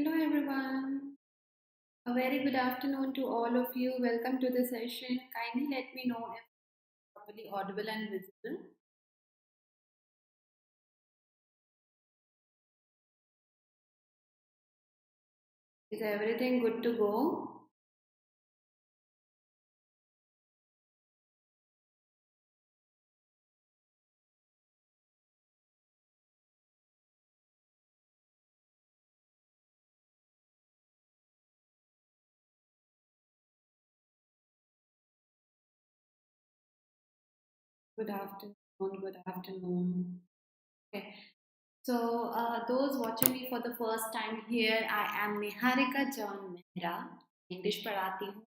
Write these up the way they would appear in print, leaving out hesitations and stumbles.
Hello everyone. A very good afternoon to all of you. Welcome to the session. Kindly let me know if properly audible and visible. Is everything good to go? Good afternoon. Good afternoon. Okay. So, those watching me for the first time here, I am Niharika John Mehra. English पढ़ाती हूँ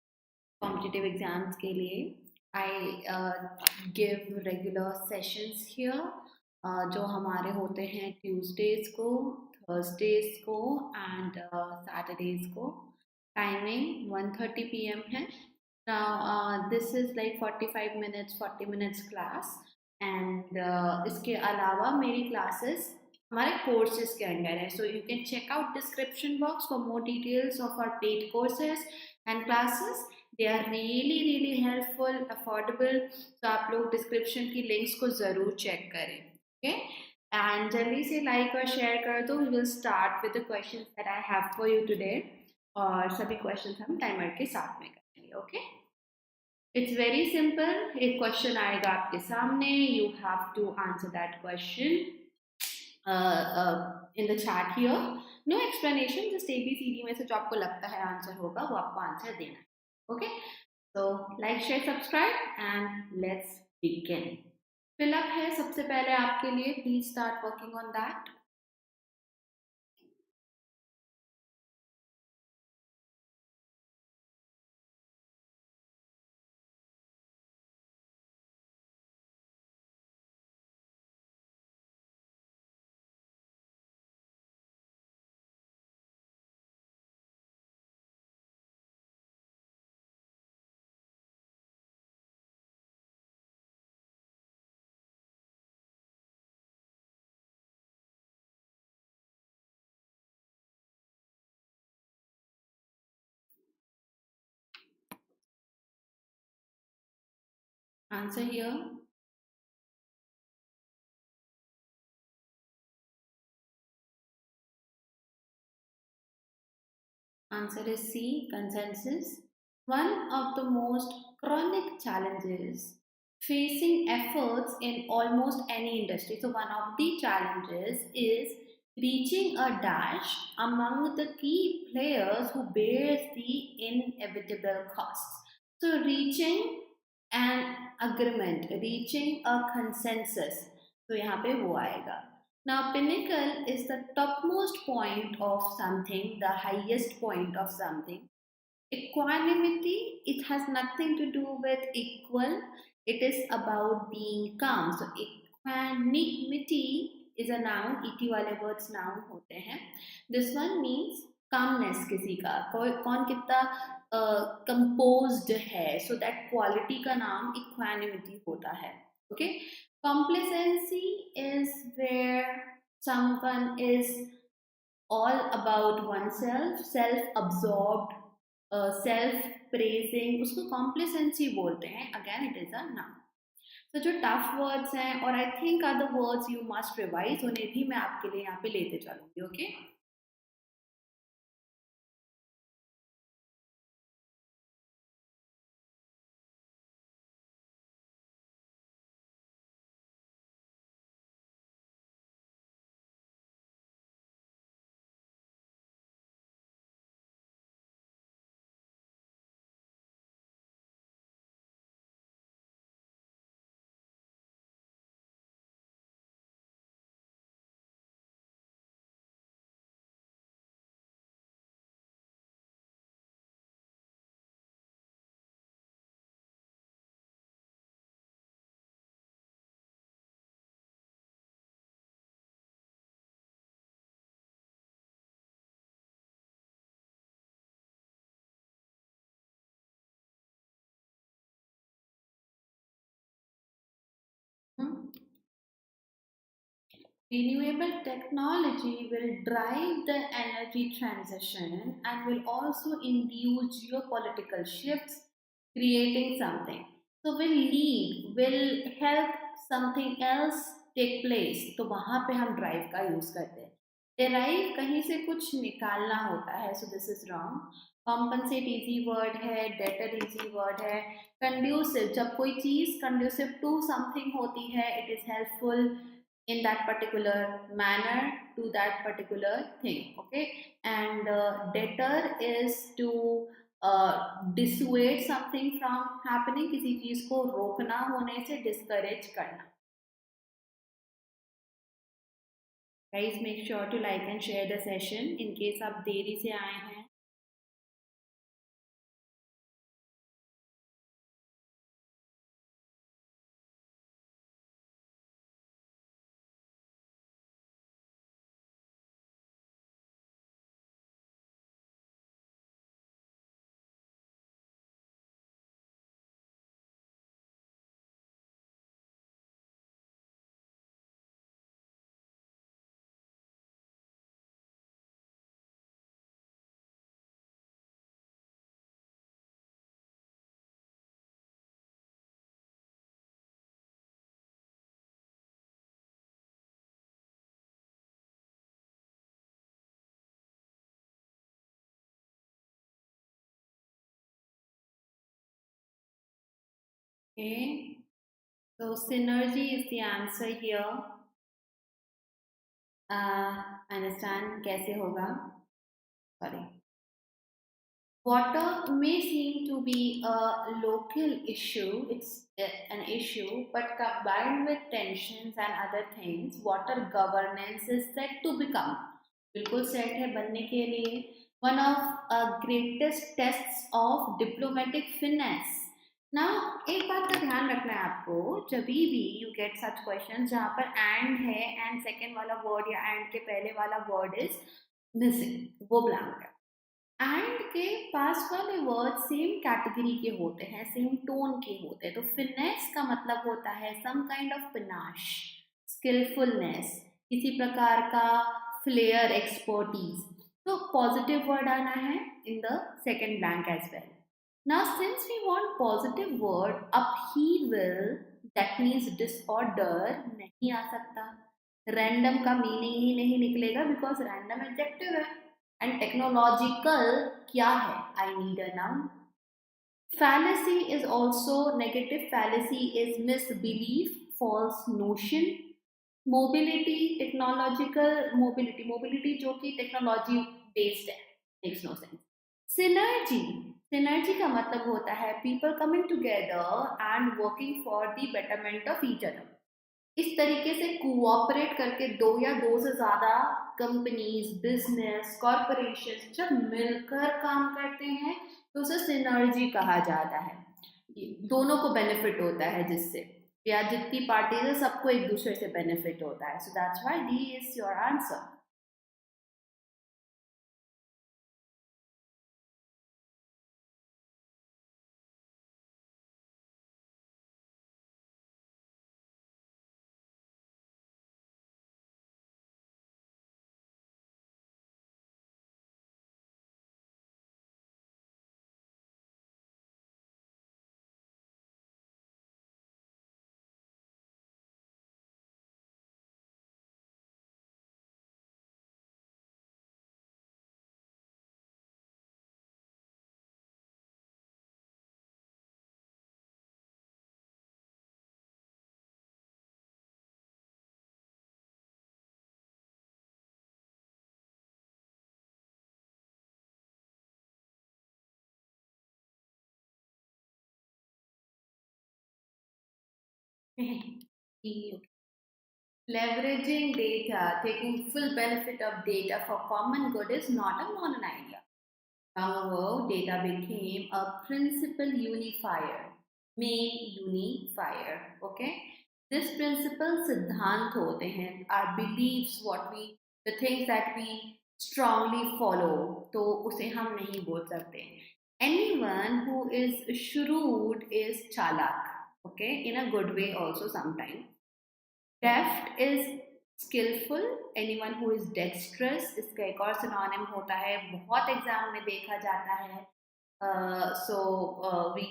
competitive exams के लिए. I give regular sessions here, जो हमारे होते हैं Tuesdays को, Thursdays को and Saturdays को. Timing 1:30 p.m. है. Now this is like 45 minutes, 40 minutes class and इसके अलावा मेरी classes हमारे courses के अंडर है. So you can check out description box for more details of our paid courses and classes. They are really helpful, affordable. तो आप लोग description की links को ज़रूर check करें. Okay? And जल्दी से like और share कर दो. We will start with the questions that I have for you today. और सभी questions हम timer के साथ में करेंगे. Okay? It's very simple. एक क्वेश्चन आएगा आपके सामने. You have to answer that question in the chat here. No explanation. Just ABCD में से जो आपको लगता है आंसर होगा वो आपको आंसर देना है. Okay? So like, share, subscribe and let's begin. Fill up है सबसे पहले आपके लिए. Please start working on that. Answer here. Answer is C, consensus. One of the most chronic challenges facing efforts in almost any industry. So, one of the challenges is reaching a dash among the key players who bears the inevitable costs. So, reaching an agreement, reaching a consensus. तो यहाँ पे वो आएगा. Now, pinnacle is the topmost point of something, the highest point of something. Equanimity, it has nothing to do with equal, it is about being calm. So, equanimity is a noun, et वाले words noun होते हैं. This one means calmness किसी का, कौन कितना composed है. So, that quality का नाम equanimity होता है. Okay? Complacency is where someone is all about oneself, self-absorbed, self-praising, उसको complacency बोलते हैं. Again, it is a noun. So जो tough words हैं और I think other words you must revise, उन्हें भी मैं आपके लिए यहाँ पे लेते चलूँगी. Okay? Renewable technology will drive the energy transition and will also induce geopolitical shifts, creating something. So will lead, will help something else take place. तो वहां पे हम drive का use करते हैं. Derive कहीं से कुछ निकालना होता है. So this is wrong. Compensate easy word है, debtor easy word है. Conducive, जब कोई चीज conducive to something होती है, it is helpful in that particular manner to that particular thing. Okay, and debtor is to dissuade something from happening, किसी चीज को रोकना, होने से discourage करना. Guys, make sure to like and share the session in case आप देरी से आए हैं. Okay, so synergy is the answer here. Understand कैसे होगा? Sorry. Water may seem to be a local issue, it's an issue, but combined with tensions and other things, water governance is set to become, बिल्कुल set है बनने के लिए, one of greatest tests of diplomatic finesse. Now, एक बात का ध्यान रखना है आपको, जब भी you get such questions जहाँ पर and है and second वाला word या and के पहले वाला word is missing, वो blank है. एंड के पास वाले वर्ड सेम कैटेगरी के होते हैं, सेम टोन के होते हैं. तो फिनेस का मतलब होता है सम काइंड ऑफ पिनाश, स्किलफुलनेस, किसी प्रकार का फ्लेयर, एक्सपर्टीज. तो पॉजिटिव वर्ड आना है in the second blank as well. Now since we want positive word, upheaval that means disorder नहीं आ सकता. रैंडम का मीनिंग ही नहीं निकलेगा बिकॉज रैंडम एडजेक्टिव है. एंड टेक्नोलॉजिकल क्या है? I need a noun. Fallacy is also negative. Fallacy is misbelief, false notion. Mobility, technological mobility, mobility जो कि टेक्नोलॉजी बेस्ड है, makes no sense. Synergy, synergy का मतलब होता है people coming together and working for the betterment of each other. इस तरीके से कोऑपरेट करके दो या दो से ज्यादा कंपनीज, बिजनेस, कॉरपोरेशन जब मिलकर काम करते हैं तो उसे सिनर्जी कहा जाता है. दोनों को बेनिफिट होता है जिससे, या जितनी पार्टीज है सबको एक दूसरे से बेनिफिट होता है. So that's why D is your answer. Leveraging data, taking full benefit of data for common good is not a modern idea. However, data became a principal unifier, main unifier. Okay, this principle सिद्धांत होते हैं, our beliefs, what we, the things that we strongly follow. तो उसे हम नहीं बोल सकते. Anyone who is shrewd is chalak. Okay, in a good way also sometimes. Deft is skilful, anyone who is dexterous, इसका एक और सिनोनिम होता है, बहुत एग्जाम में देखा जाता है. So we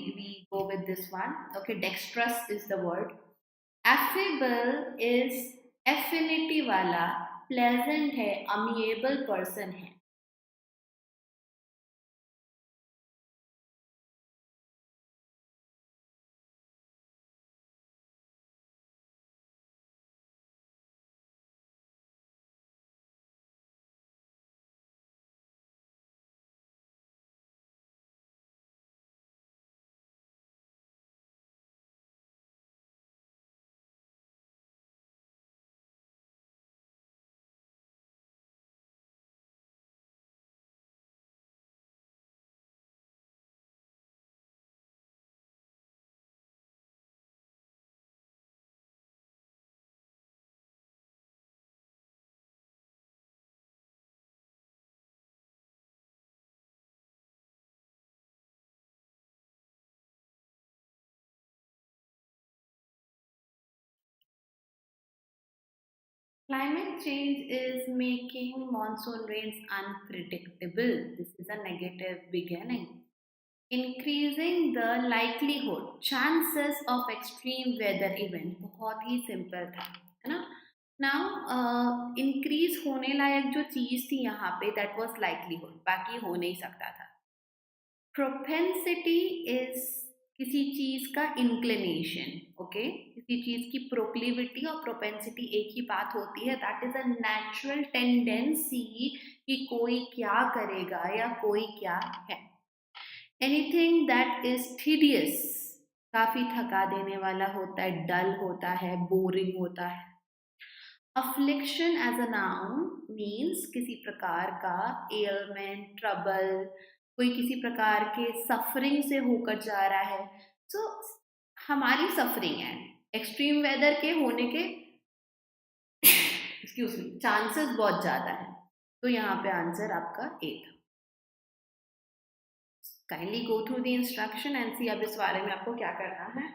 go with this one. Okay, dexterous is the word. Affable is affinity वाला, pleasant है, amiable person है. Climate change is making monsoon rains unpredictable. This is a negative beginning. Increasing the likelihood, chances of extreme weather event. बहुत ही simple था, है ना. Now increase होने लायक जो चीज थी यहाँ पे, दैट वाज लाइकलीहुड, बाकी हो नहीं सकता था. प्रोपेंसिटी इज किसी चीज का इंक्लिनेशन. ओके, किसी चीज की प्रोक्लिविटी और प्रोपेंसिटी एक ही बात होती है. That is a natural tendency कि कोई क्या करेगा या कोई क्या है. एनीथिंग दैट इज थीडियस, काफी थका देने वाला होता है, डल होता है, बोरिंग होता है. Affliction as a noun means किसी प्रकार का एलमेंट, ट्रबल, कोई किसी प्रकार के सफरिंग से होकर जा रहा है. सो हमारी सफरिंग है, एक्सट्रीम वेदर के होने के एक्सक्यूज मी चांसेस बहुत ज्यादा है. तो यहाँ पे आंसर आपका ए था. Kindly go through the instruction and see अब इस बारे में आपको क्या करना है.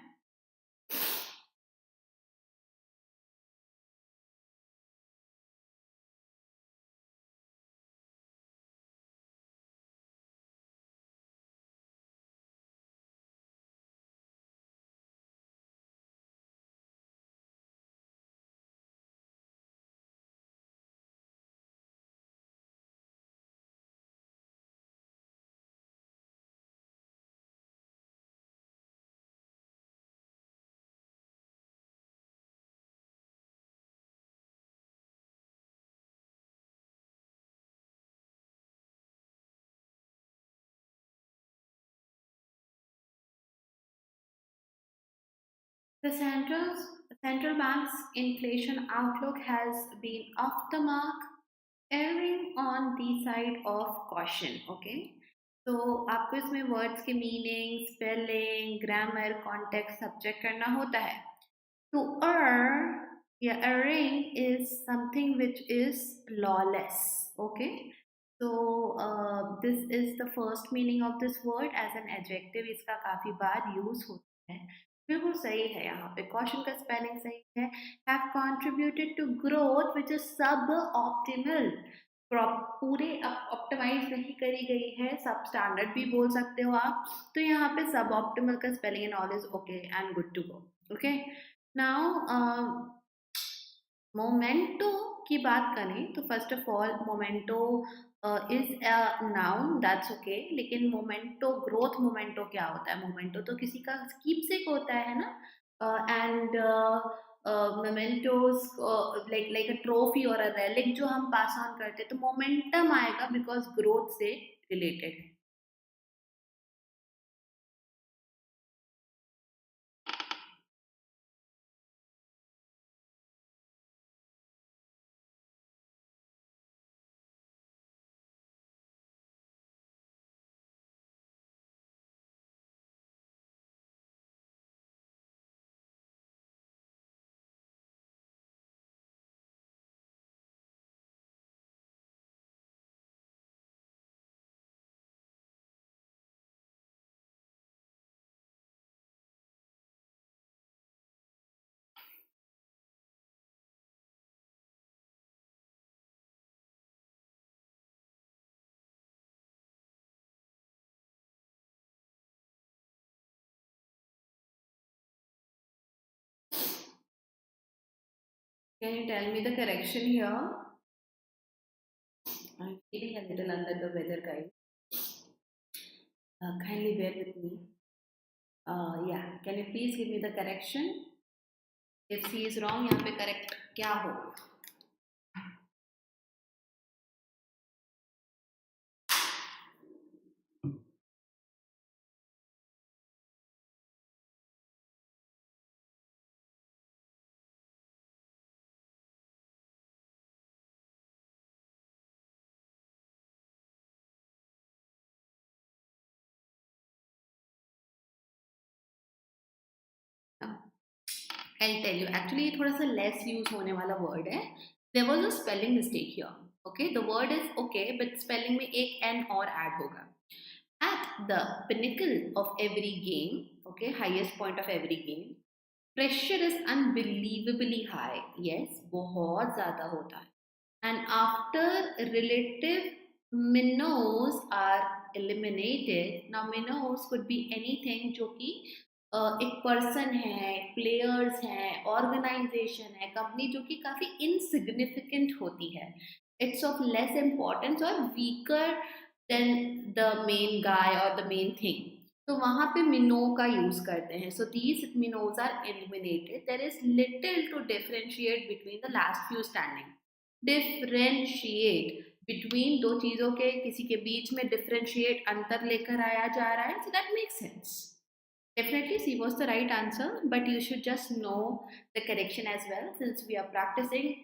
The central bank's inflation outlook has been off the mark, erring on the side of caution. Okay, तो आपको इसमें वर्ड्स के मीनिंग, स्पेलिंग, ग्रामर, कॉन्टेक्स्ट सब चेक करना होता है. To err, yeah, erring is something which is lawless. Okay, so this is the first meaning of this word as an adjective. इसका काफी बार यूज होता है. बिल्कुल सही है, यहाँ पे क्वेश्चन का स्पेलिंग सही है. Have contributed to growth which is sub optimal. पूरे ऑप्टिमाइज नहीं करी गई है, सब स्टैंडर्ड भी बोल सकते हो आप. तो यहाँ पे सब ऑप्टिमल का spelling and all is okay and good to go. Okay, now memento की बात करें तो first of all memento is a noun, that's okay. लेकिन मोमेंटो, ग्रोथ मोमेंटो क्या होता है? मोमेंटो तो किसी का कीपसेक होता है ना. And mementos like like a trophy और अ रेलिक जो हम पास ऑन करते हैं, तो मोमेंटम आएगा बिकॉज ग्रोथ से रिलेटेड है. Can you tell me the correction here? I'm feeling a little under the weather, guys. Kindly bear with me. Yeah, can you please give me the correction? If C is wrong, यहाँ पे correct क्या हो? I'll tell you. Actually, ये थोड़ा सा less use होने वाला word है. There was a spelling mistake here. Okay, the word is okay, but spelling में एक n और add होगा. At the pinnacle of every game, okay, highest point of every game, pressure is unbelievably high. Yes, बहुत ज़्यादा होता है. And after relative minnows are eliminated, now minnows could be anything जो कि एक पर्सन है, प्लेयर्स हैं, ऑर्गेनाइजेशन है, कंपनी जो कि काफ़ी इनसिग्निफिकेंट होती है, इट्स ऑफ लेस इम्पोर्टेंस और weaker then the main guy और द मेन थिंग, तो वहाँ पे मिनो का यूज करते हैं. So these minnows are eliminated. There is little to differentiate between the last few standing. Differentiate between दो चीजों के, किसी के बीच में डिफरेंशिएट अंतर लेकर आया जा रहा है. So that makes sense. Definitely C was the right answer, but you should just know the correction as well. Since we are practicing,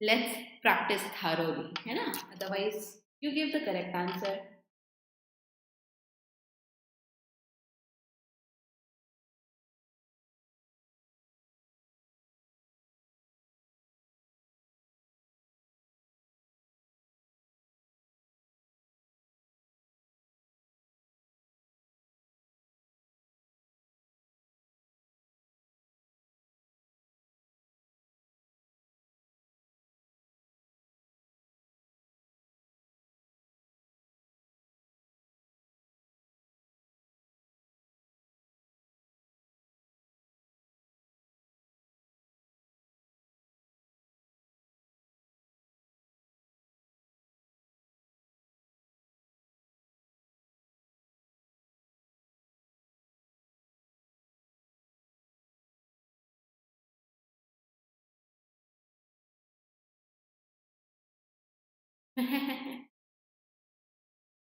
let's practice thoroughly, है ना? Otherwise, you give the correct answer.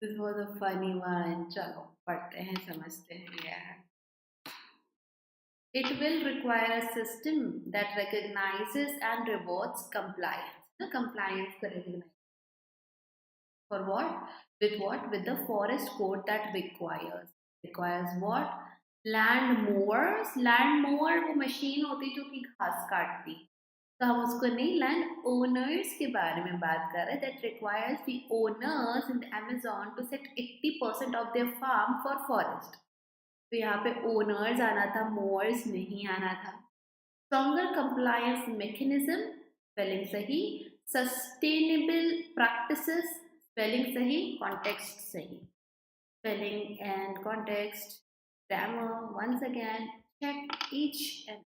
This was a funny one. चलो पढ़ते हैं, समझते हैं यार. It will require a system that recognizes and rewards compliance. The compliance को recognize for what? With what? With the forest code that requires what? Land mowers. Land mower वो machine होती जो कि घास काटती. तो हम उसको नहीं, लैंड ओनर्स के बारे में बात कर रहे हैं. That requires the owners in the Amazon to set 80% of their farm for forest. तो यहाँ पे ओनर्स आना था, मोअर्स नहीं आना था. स्ट्रॉन्गर कंप्लायंस मैकेनिज्म, स्पेलिंग सही. सस्टेनेबल प्रैक्टिसेस, स्पेलिंग सही. कॉन्टेक्स्ट सही. Spelling and context, grammar once again, check each and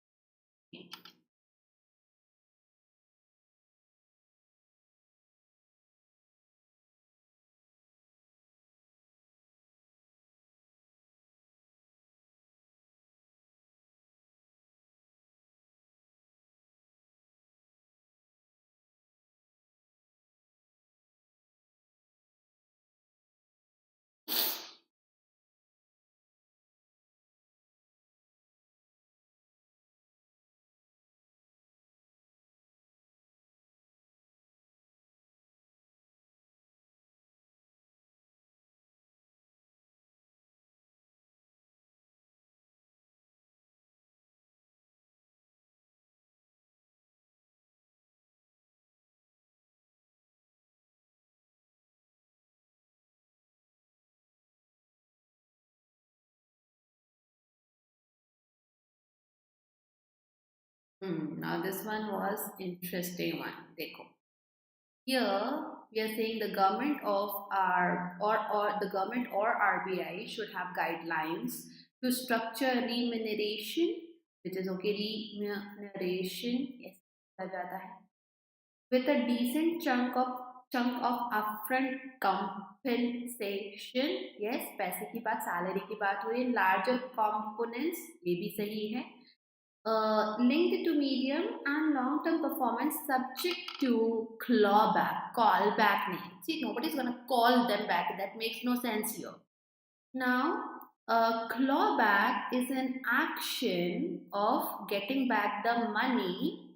now this one was interesting one. देखो, here we are saying the government of our or the government or RBI should have guidelines to structure remuneration, which is okay, remuneration. Yes, बोला जाता है, with a decent chunk of upfront compensation. Yes, पैसे की बात, salary की बात हुई. Larger components, ये भी सही है. Linked to medium and long-term performance, subject to clawback, callback name. See, nobody's gonna call them back. That makes no sense here. Now, clawback is an action of getting back the money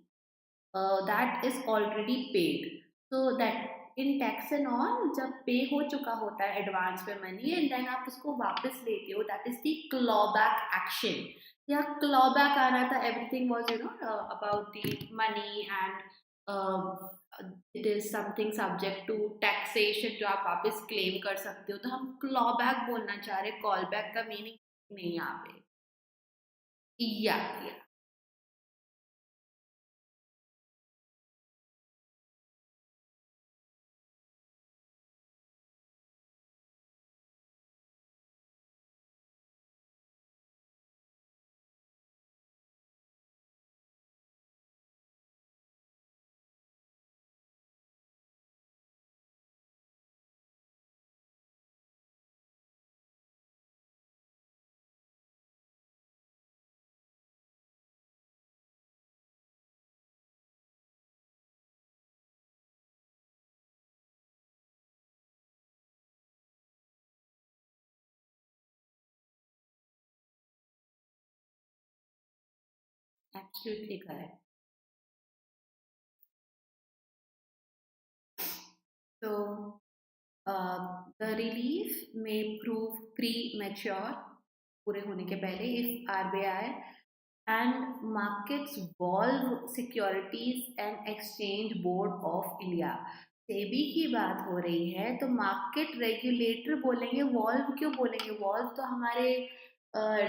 that is already paid. So that in tax and all, जब पे हो चुका होता है advance पे money and then आप उसको वापस लेते हो, that is the clawback action. या क्लॉबैक आ रहा था, everything was about the money and it is something subject to taxation जो आप वापस क्लेम कर सकते हो. तो हम क्लॉबैक बोलना चाह रहे, कॉल बैक का मीनिंग नहीं यहाँ पे. या absolutely correct. So the relief may prove premature, पूरे होने के पहले, if RBI and markets Volve Securities and Exchange Board of India. SEBI की बात हो रही है तो मार्केट रेगुलेटर बोलेंगे. वॉल्व क्यों बोलेंगे? वॉल्व तो हमारे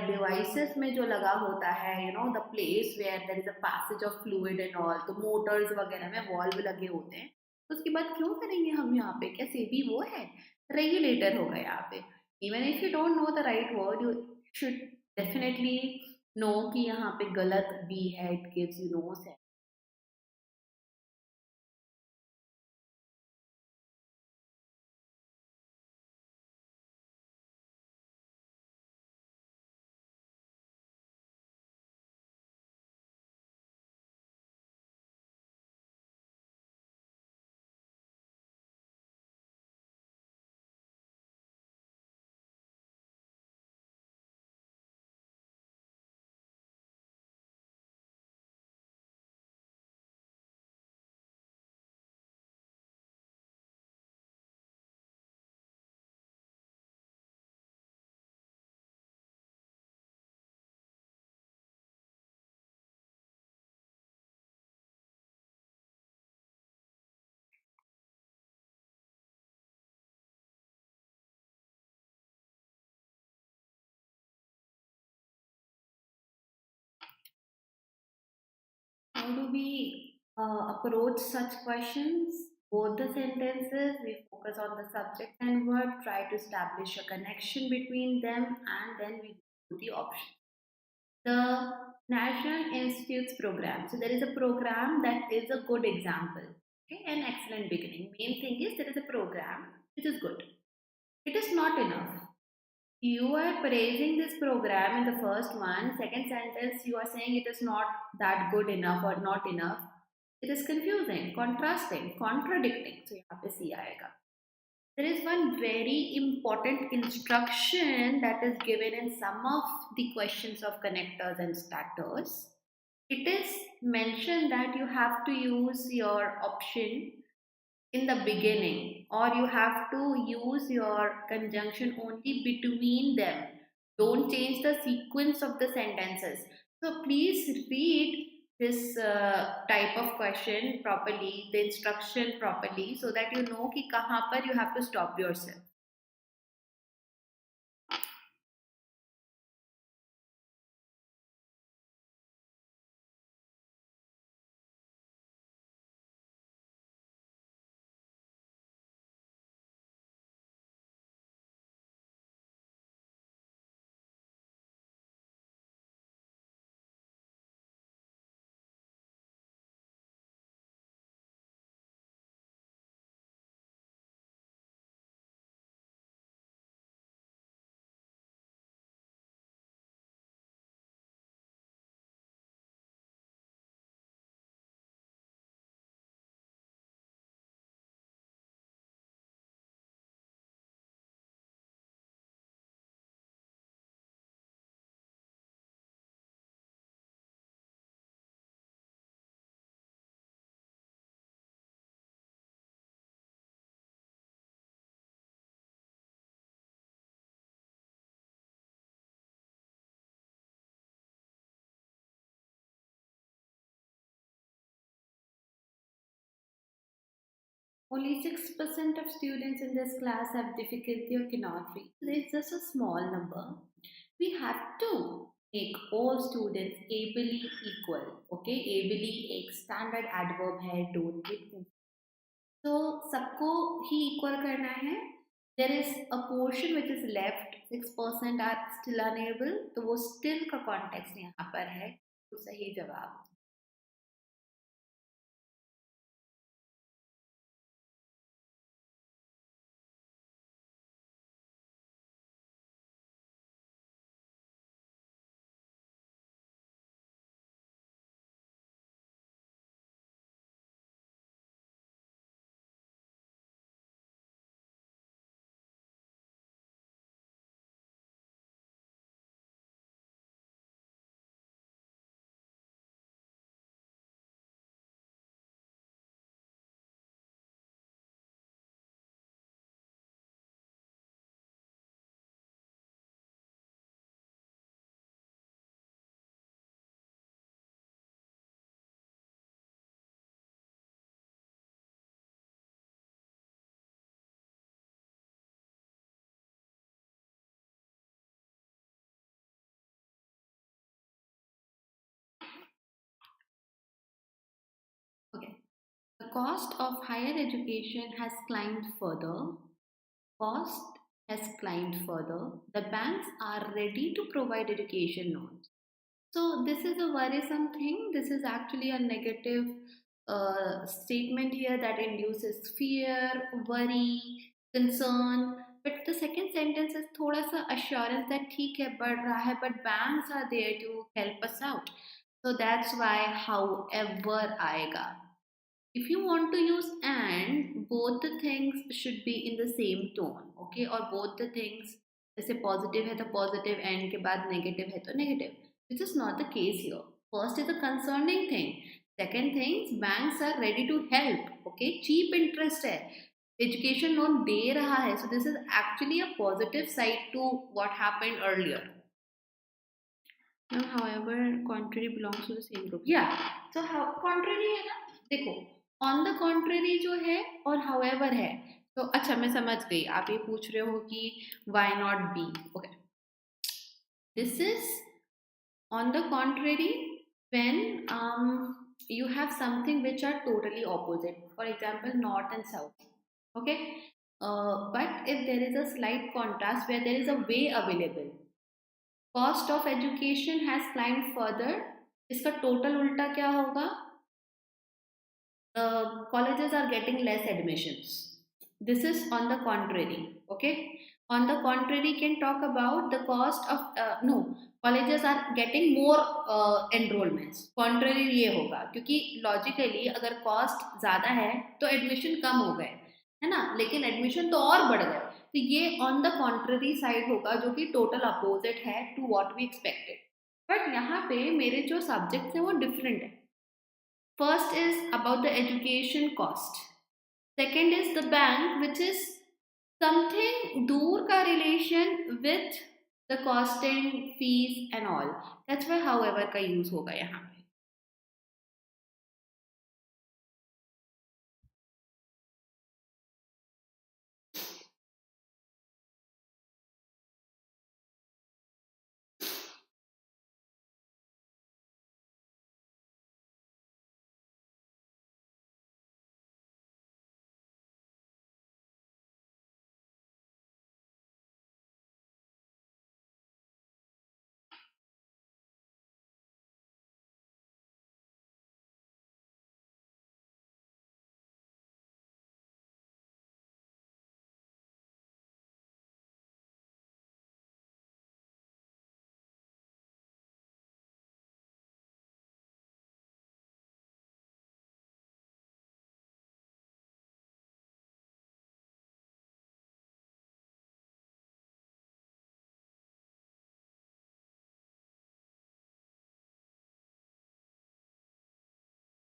डिवाइसेस में जो लगा होता है, you know, the place where there is a passage of fluid and all. तो मोटर्स वगैरह में वॉल्व लगे होते हैं. तो उसकी बात क्यों करेंगे हम यहाँ पे? क्या सेबी वो है? रेगुलेटर होगा यहाँ पे. Even if you don't know the right word, you should definitely know कि यहाँ पे गलत भी है. It gives you no sense. How do we approach such questions? Both the sentences, we focus on the subject and verb, try to establish a connection between them, and then we do the option. The National Institutes program. So there is a program that is a good example. Okay, an excellent beginning. Main thing is there is a program which is good. It is not enough. You are praising this program in the first one. Second sentence, you are saying it is not that good enough or not enough. It is confusing, contrasting, contradicting. So यहाँ पे C आएगा. There is one very important instruction that is given in some of the questions of connectors and status. It is mentioned that you have to use your option in the beginning, or you have to use your conjunction only between them. Don't change the sequence of the sentences. So please read this type of question properly, the instruction properly, so that you know कि कहाँ पर you have to stop yourself. Only 6% of students in this class have difficulty or cannot read. It's just a small number. We have to make all students ably equal. Okay, ably एक standard adverb है, don't it? So सबको ही equal करना है. There is a portion which is left. 6% are still unable. तो वो still का context यहाँ पर है. तो सही जवाब. Okay. The cost of higher education has climbed further. Cost has climbed further. The banks are ready to provide education loans. So this is a worrisome thing. This is actually a negative statement here that induces fear, worry, concern. But the second sentence is thoda sa assurance that ठीक है बढ़ रहा है, but banks are there to help us out. So that's why however आएगा. If you want to use and, both the things should be in the same tone, okay? और both the things, जैसे positive है तो positive, and के बाद negative है तो negative, which is not the case here. First is a concerning thing. Second things, banks are ready to help, okay? Cheap interest है, education loan दे रहा है, so this is actually a positive side to what happened earlier. Now, however, contrary belongs to the same group. Yeah, so how contrary है ना, देखो on the contrary जो है और however है. तो अच्छा मैं समझ गई, आप ये पूछ रहे हो कि why not B. Okay, this is on the contrary when you have something which are totally opposite, for example north and south, okay? But if there is a slight contrast where there is a way available, cost of education has climbed further, इसका total उल्टा क्या होगा? Colleges are getting less admissions. This is on the contrary. Okay. On the contrary, can talk about the cost of no, colleges are getting more enrollments. Contrary ये होगा क्योंकि logically अगर cost ज़्यादा है तो admission कम हो गए है ना, लेकिन admission तो और बढ़ गए. तो ये on the contrary side होगा जो कि total opposite है to what we expected. But यहाँ पे मेरे जो subjects हैं वो different है. First is about the education cost. Second is the bank, which is something दूर का relation with the costing, fees and all. That's why however का use होगा यहाँ पे.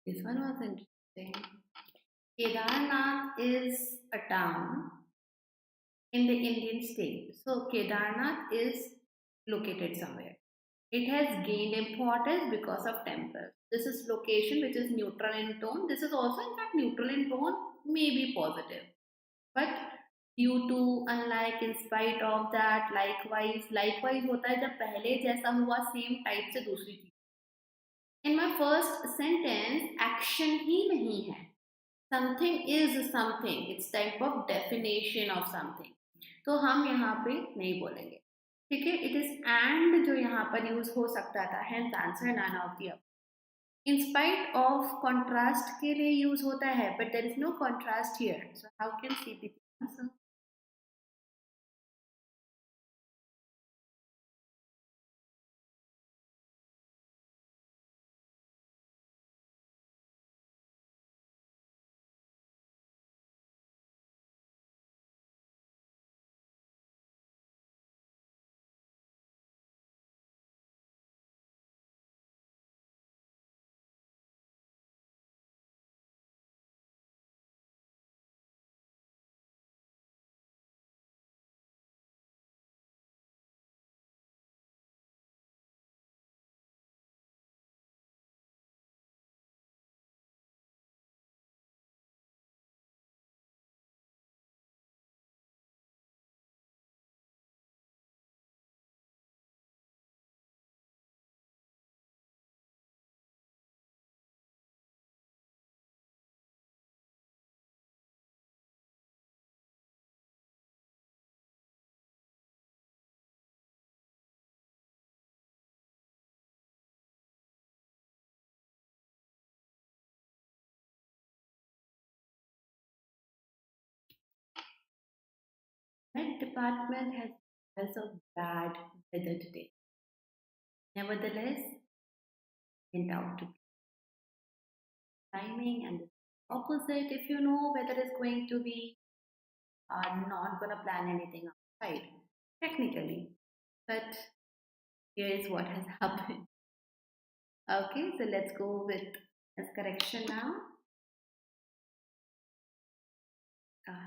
This one was interesting. Kedarnath is a town in the Indian state. So Kedarnath is located somewhere. It has gained importance because of temples. This is location which is neutral in tone. This is also in fact neutral in tone, maybe positive. But due to, unlike, in spite of that, likewise, likewise होता है जब पहले जैसा हुआ same type से दूसरी चीज. In my first sentence, action ही नहीं है. Something is something. It's type of definition of something. तो हम यहाँ पे नहीं बोलेंगे. ठीक है. It is and जो यहाँ पर यूज हो सकता था. Hence answer none of the above. In spite of contrast के लिए यूज होता है, but there is no contrast here. So how can CBP answer? That department has a bad weather today. Nevertheless, went out to timing and the opposite. If you know weather is going to be, are not gonna plan anything outside technically. But here is what has happened. Okay, so let's go with this correction now. Uh,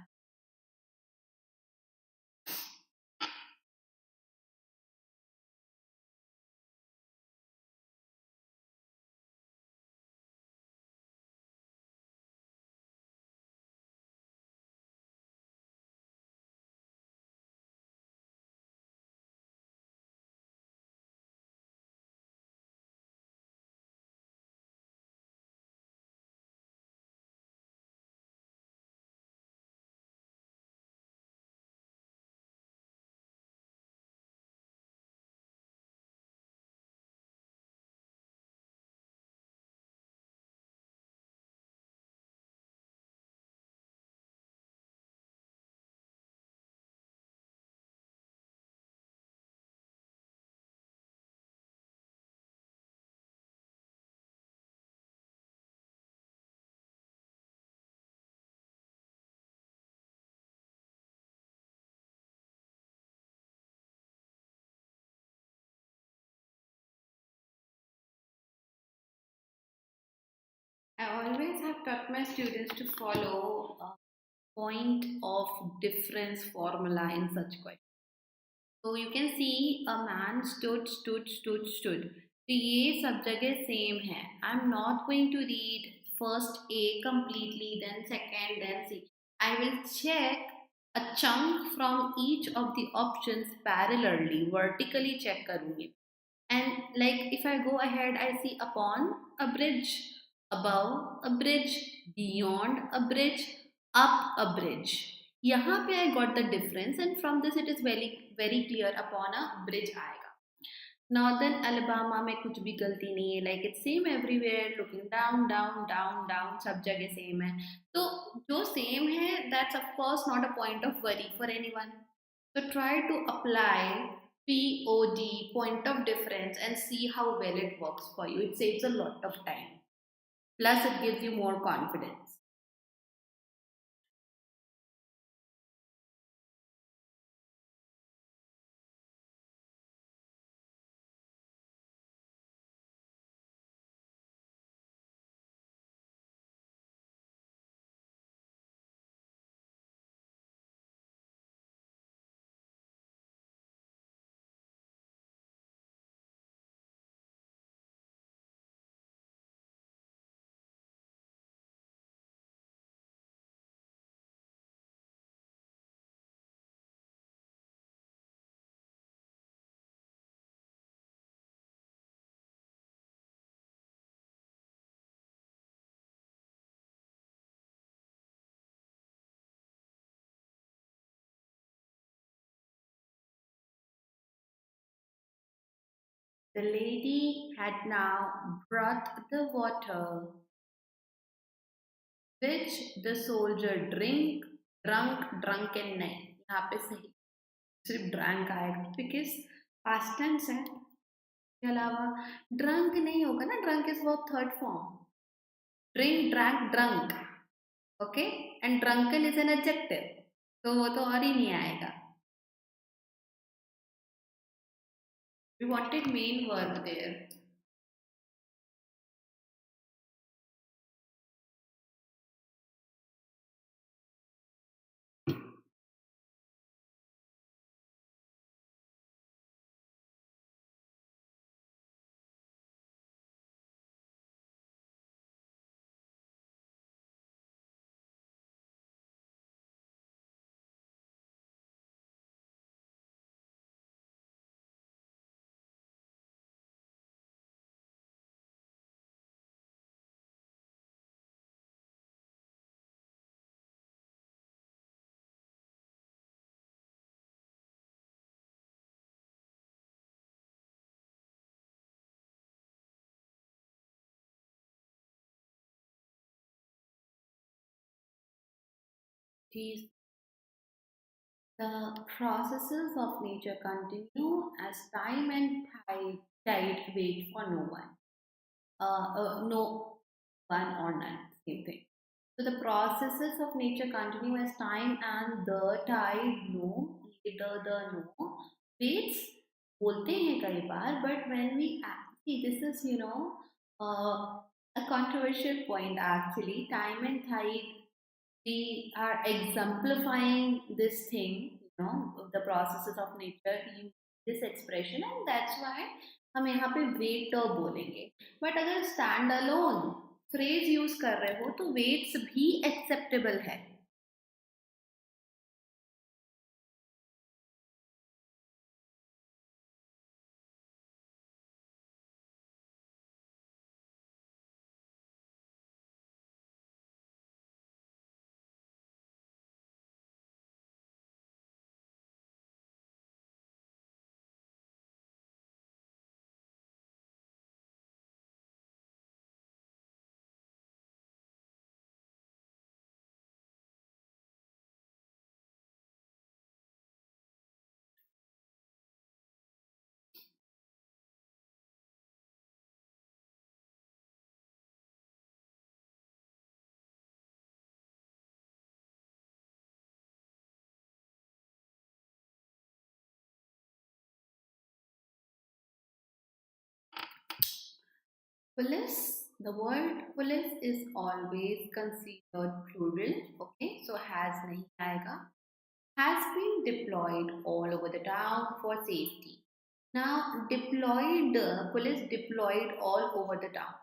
I always have taught my students to follow a point of difference formula in such questions. So you can see a man stood. तो ये सब जगह same है. I'm not going to read first A completely, then second, then C. I will check a chunk from each of the options parallelly, vertically check करूँगी. And like if I go ahead, I see upon a bridge, above a bridge, beyond a bridge, up a bridge. यहाँ पे I got the difference, and from this it is very clear upon a bridge आएगा. Northern अलेबामा में कुछ भी गलती नहीं है. Like it's same everywhere. Looking down down down down सब जगह सेम है. तो जो सेम है that's of course not a point of worry for anyone. So try to apply POD, point of difference, and see how well it works for you. It saves a lot of time. Plus, it gives you more confidence. The lady had now brought the water, which the soldier drunken नहीं, यहाँ पे सही सिर्फ drunk आएगा because past tense है। इसके अलावा drunk नहीं होगा ना, drunk is verb third form. Drink, drank, drunk, okay, and drunken is an adjective, तो वो तो और ही नहीं आएगा। We wanted main verb there. These the processes of nature continue as time and tide wait for no one. No one or none, same thing. So the processes of nature continue as time and the tide no, either the no waits बोलते हैं कई बार, but when we see this is a controversial point actually. Time and tide, we are exemplifying this thing, the processes of nature, use this expression, and that's why हम यहाँ पे waiter बोलेंगे। But अगर stand alone phrase use कर रहे हो तो weights भी एक्सेप्टेबल है। Police, the word police is always considered plural, okay, so has nahi aayega, has been deployed all over the town for safety. Now, deployed, police deployed all over the town.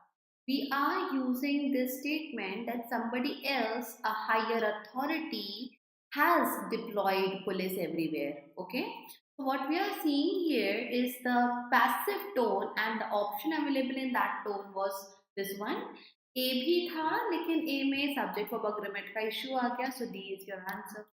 We are using this statement that somebody else, a higher authority, has deployed police everywhere. Okay. So what we are seeing here is the passive tone, and the option available in that tone was this one. A भी था, लेकिन A में subject verb agreement का issue आ गया. So D is your answer.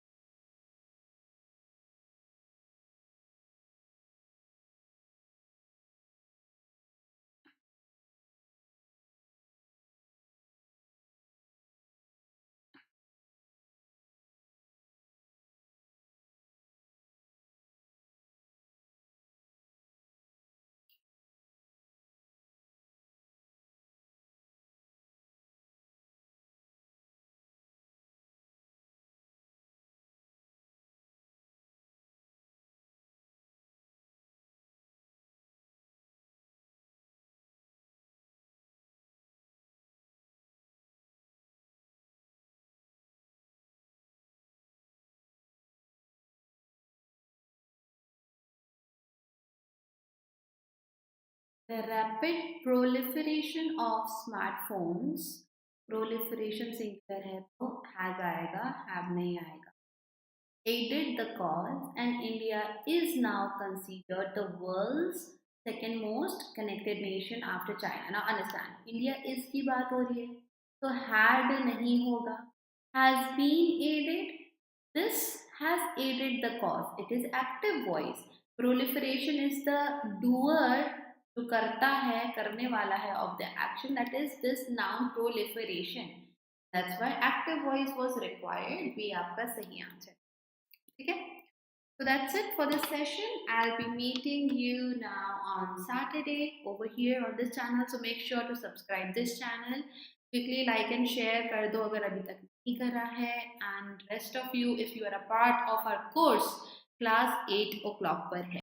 The rapid proliferation of smartphones, proliferation singular है तो has आएगा, have नहीं आएगा, aided the cause, and India is now considered the world's second most connected nation after China. Now understand, India is की बात हो रही है, तो had नहीं होगा, has been aided, this has aided the cause, it is active voice. Proliferation is the doer जो करता है, करने वाला है of the action, that is this noun proliferation. That's why active voice was required. B आपका सही answer. ठीक है? So that's it for this session. I'll be meeting you now on Saturday over here on this channel. So make sure to subscribe this channel. Quickly like and share कर दो अगर अभी तक नहीं करा है. And rest of you, if you are a part of our course, class 8 o'clock पर है.